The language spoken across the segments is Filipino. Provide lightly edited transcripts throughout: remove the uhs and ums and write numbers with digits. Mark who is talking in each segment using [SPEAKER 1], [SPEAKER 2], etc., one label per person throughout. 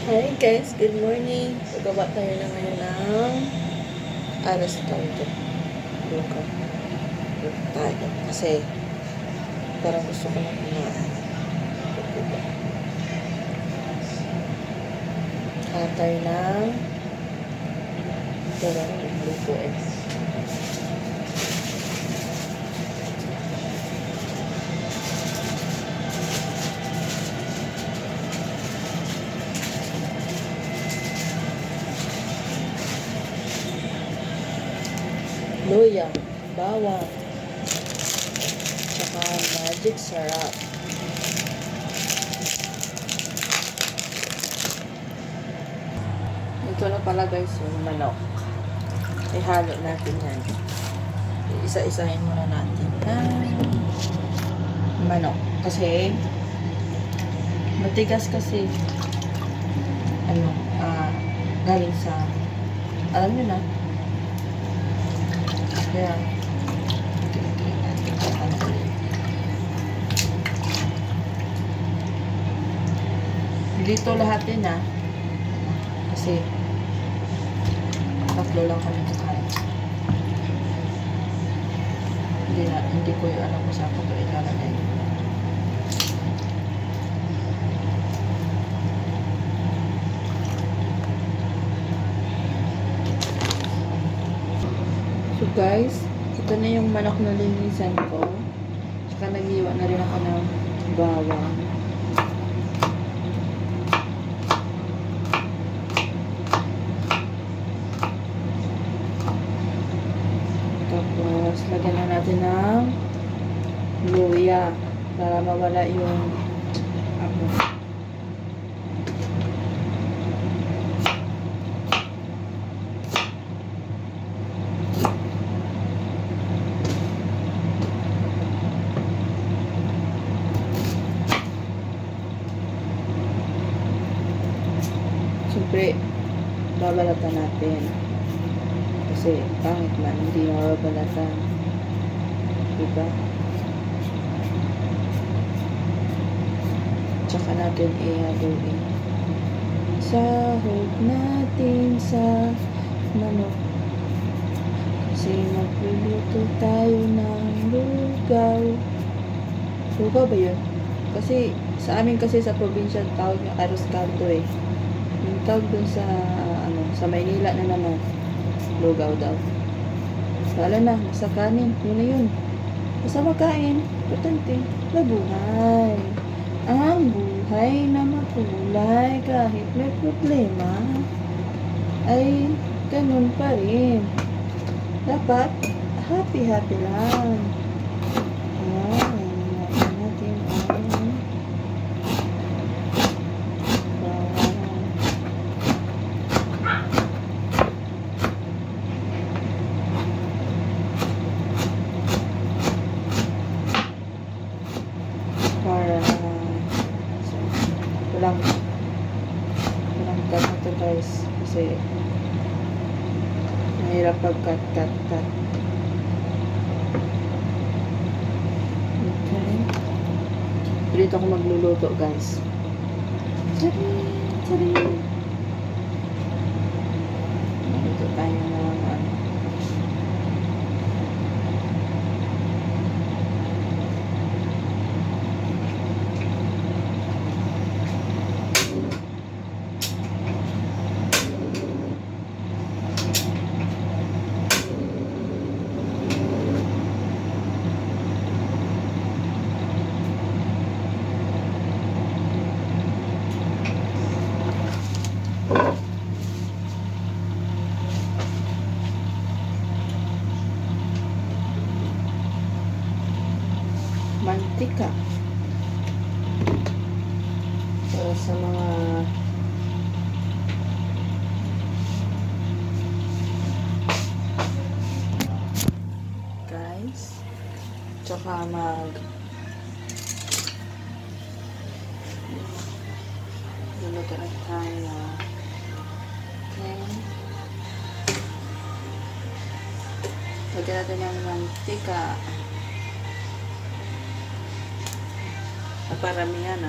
[SPEAKER 1] Hi guys, good morning. Gagawa tayo na ngayon ng aras caldo. Luka. Luka tayo. Kasi parang gusto ko na kumain. Kaya tayo ng parang luto eh. Luya, bawang, tsaka magic sarap. Ito na pala guys yung manok. Ihalo natin yan. Isa-isahin muna natin. Manok. Kasi matigas kasi galing sa alam nyo na kaya dito lahat din kasi tatlo lang kami kakain. Hindi ko yung alam kung saan ko ito ilalagay. So guys, ito na yung manok na linisan ko. Tsaka nag-iwan na rin ako ng bawang. Tapos, lagyan na natin ng luya para mawala yung siyempre, babalatan natin. Kasi, pangit man, hindi mababalatan. Diba? Tsaka natin ihaluin. Sahog natin sa manok. Kasi magluluto tayo ng lugaw. Lugaw ba yun? Kasi, sa amin kasi sa probinsya, tawag yung aros caldo eh. Yung tawag dun sa sa Maynila na naman lugaw daw. Wala na, nasa kanin, yun na yun. Basta makain, importante, mabuhay. Ang buhay na makulay kahit may problema ay ganun pa rin. Dapat happy lang. Para walang cut ito guys kasi mahirap pag cut. Okay, dito ako magluluto guys. Sorry dito tayo ng mantika para sa mga guys, tsaka luluto na tayo. Okay, lagyan natin ng mantika. Paramihan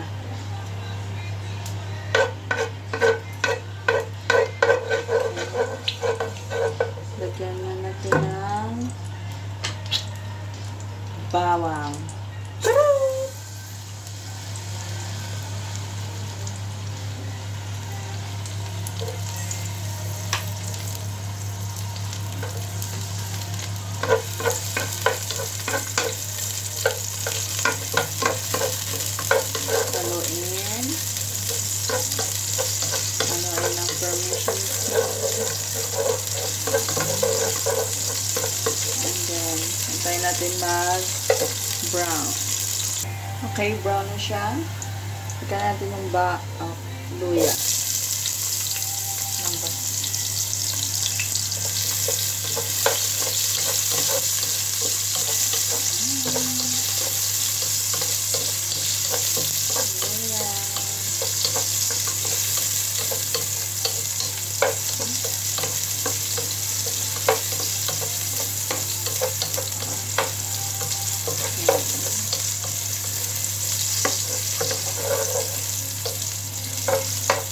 [SPEAKER 1] bawang. Haluin. Haluin ng permission seed. And then, antayin natin mag-brown. Okay, brown na siya. Ika natin yung luya.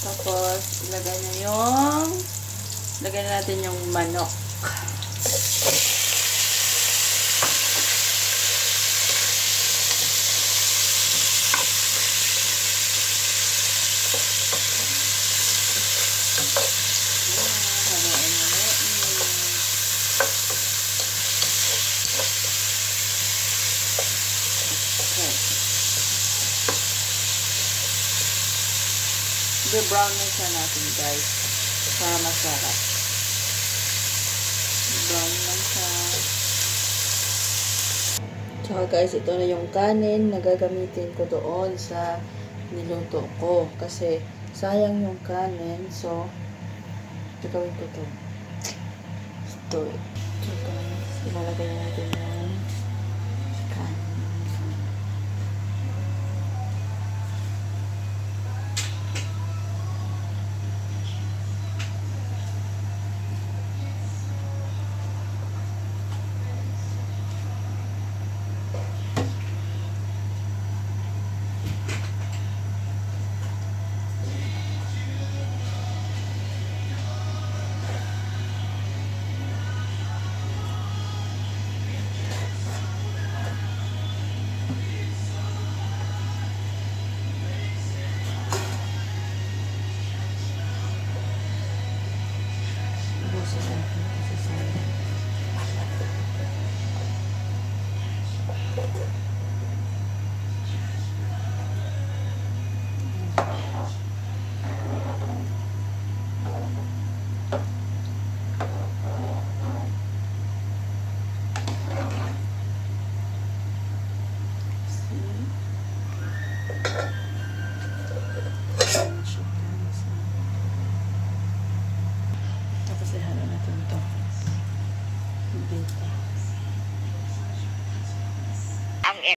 [SPEAKER 1] Tapos, lagay na natin yung manok. I-brown na siya natin, guys, para masarap. Brown lang siya. Tsaka guys, ito na yung kanin na gagamitin ko doon sa niluto ko. Kasi sayang yung kanin. So, gagawin ko to. Ito. So guys, ilalagay natin yung kanin. Tapos ihalo natin ito. Dito.